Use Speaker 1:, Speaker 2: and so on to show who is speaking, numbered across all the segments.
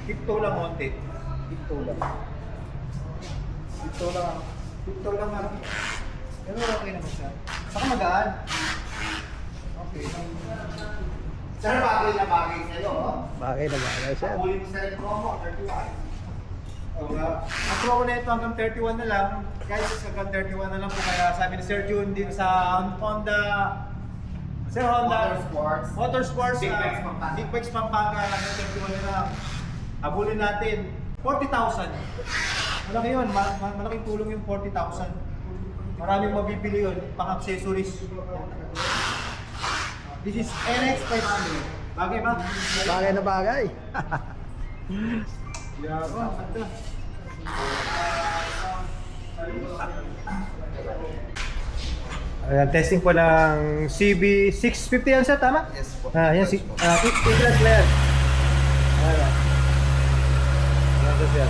Speaker 1: Tiptoe lang konti. Tiptoe lang. Tiptoe lang. Tiptoe lang ano. Pero okay naman siya. Saka magaan. Okay. Sir, bagay na bagay sa'yo, oh.
Speaker 2: Bagay na bagay siya.
Speaker 1: Huli mo sa red promo, 31. Ang promo na ito hanggang 31 na lang. Guys, hanggang 31 na lang po. Kaya sabi ni Sir June dito sa Honda. Sir Honda. Motorsports. Big Bikes Pampanga. Hanggang 31 na lang. Abulin natin. 40,000. Malaki yun. Malaking tulong yung 40,000. Maraming mabibili yun. Pang-accessories. This is NX 500. Bagay ba?
Speaker 2: Bagay na bagay.
Speaker 1: Yaba, ganda. Ayan, testing po ng CB650 yan sir, tama?
Speaker 3: Yes po.
Speaker 1: Yan, E-class na yan. Ayan. Ayan po siya.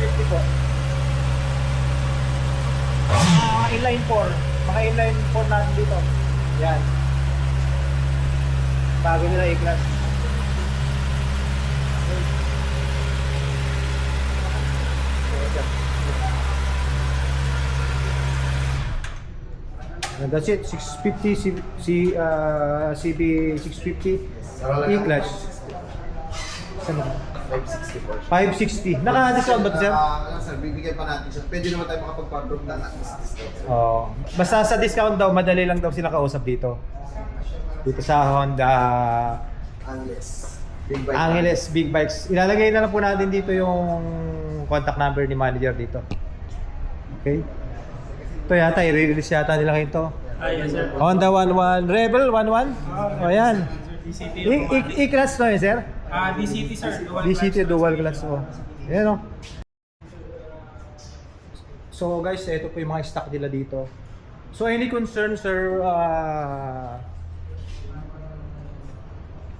Speaker 1: 650 po. Mga inline 4. Mga inline 4 natin dito. Yan. Bago nila E-class. And that's it, 650 CB650 E-Clutch. Saan ba? 560.
Speaker 3: 560 po.
Speaker 1: Naka-discount ba ito, sir?
Speaker 3: Ano sir, bibigyan pa natin siya. Pwede naman tayo makapag-control na at least discount.
Speaker 1: Oo. Basta sa discount daw, madali lang daw sila kausap dito. Dito sa Honda
Speaker 3: Unless. Big bike.
Speaker 1: Angeles Big Bikes. Ilalagay na lang po natin dito yung contact number ni manager dito. Okay? Ito yata, i-release yata nila kayo ito.
Speaker 4: Yes, sir.
Speaker 1: Honda 11 Rebel 11. O yan.
Speaker 4: DCT.
Speaker 1: E-Class no yun, sir?
Speaker 4: DCT, sir.
Speaker 1: DCT dual class. Oh. Ayan o. So guys, ito po yung mga stock nila dito. So any concern sir,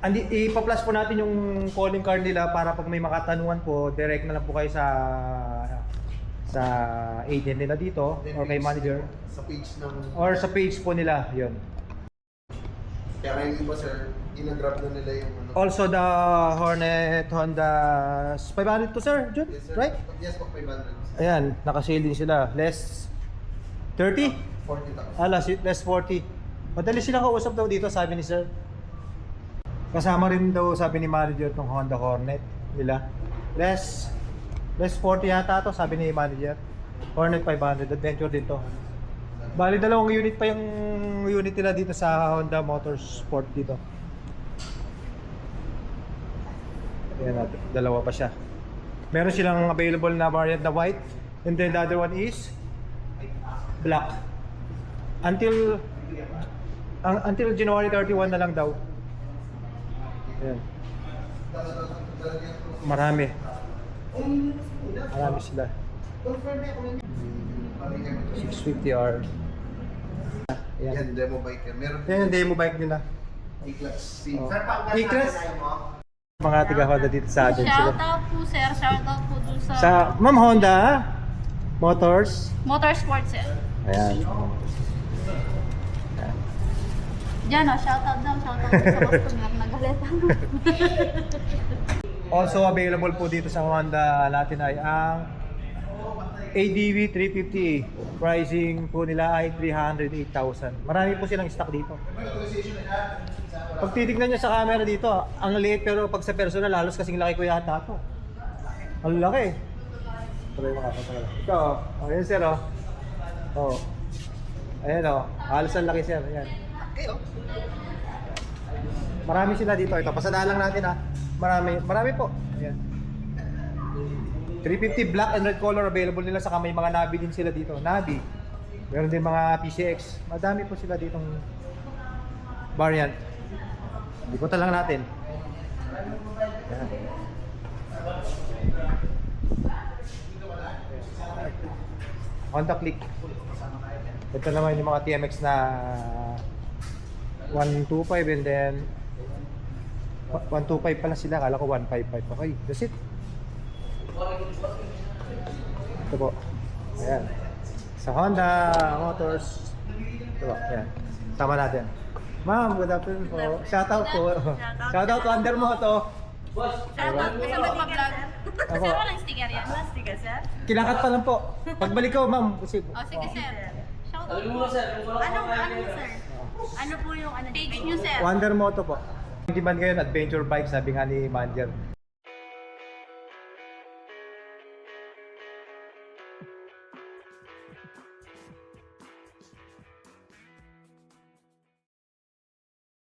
Speaker 1: ipa-plus po natin yung calling card nila para pag may makatanungan po, direct na lang po kayo sa agent nila dito or kay manager
Speaker 3: Sa page ng...
Speaker 1: or sa page po nila, yun.
Speaker 3: Kaya ngayon iba sir, inagrab na nila yung ano.
Speaker 1: Also the Hornet Honda 500 to sir, Jun,
Speaker 3: Yes sir.
Speaker 1: right?
Speaker 3: Yes po, 500.
Speaker 1: Ayan, naka-sale din sila. Less 30?
Speaker 3: 40,000.
Speaker 1: Less 40. Madali silang kausap daw dito, sabi ni sir. Kasama rin daw, sabi ni manager, tong Honda Hornet nila. Less 40 yata to, sabi ni manager. Hornet 500, adventure din to. Bali, dalawang unit pa yung unit nila dito sa Honda Motorsport dito. Ayan natin, dalawa pa siya. Meron silang available na variant na white, and then the other one is black. Until January 31 na lang daw. Ayan. Marami sila. 650R.
Speaker 3: Yan,
Speaker 1: Ayan.
Speaker 3: demo bike yan. Meron
Speaker 1: Yan yung demo bike nila.
Speaker 3: E-Class C.
Speaker 1: Oh.
Speaker 3: Sir, pang
Speaker 1: E-Class. Mga tiga Honda dito sa atin sila.
Speaker 5: Shoutout po sir, shoutout po dun sa,
Speaker 1: Sa Ma'am Honda Motors.
Speaker 5: Motorsport sir.
Speaker 1: Ayan.
Speaker 5: Diyan o, shoutout daw, shoutout po sa customer, nagalitan.
Speaker 1: Also available po dito sa Honda natin ay ang ADV 350. Pricing po nila ay 308,000. Marami po silang stock dito. Pag titignan nyo sa camera dito, ang liit pero pag sa personal, halos kasing laki ko yata ito. Ang laki. Try mo ka. Ito, oh, ayan sir oh. Oh. Ayan oh, halos ang laki sir. Ayan. Marami sila dito. Ito, pasadalang natin ah. Marami po. Ayan. 350 black and red color available nila, saka may mga Navi din sila dito. Navi. Meron din mga PCX. Madami po sila ditong variant. Ikutan lang natin. Ayan. Honda Click. Ito naman yung mga TMX na 125 and then 125 pala sila. Kala ko 155. Okay, that's it. Ito po. Ayan. Sa Honda Motors. Ito po. Ayan. Tama natin. Ma'am, good afternoon po. Shoutout po. Shoutout to Undermoto.
Speaker 5: Shoutout po sa mag-vlog.
Speaker 1: Ako.
Speaker 5: Sir, walang sticker yan. Walang sticker, sir?
Speaker 1: Kilakat pa lang po. Pagbalik ko, ma'am. Kasi,
Speaker 5: Oh, sige, sir. Shoutout po. Ano, sir? Ano po yung page nyo, sir?
Speaker 1: Wonder Moto po. Demand ngayon, adventure bike, sabi nga ni manager.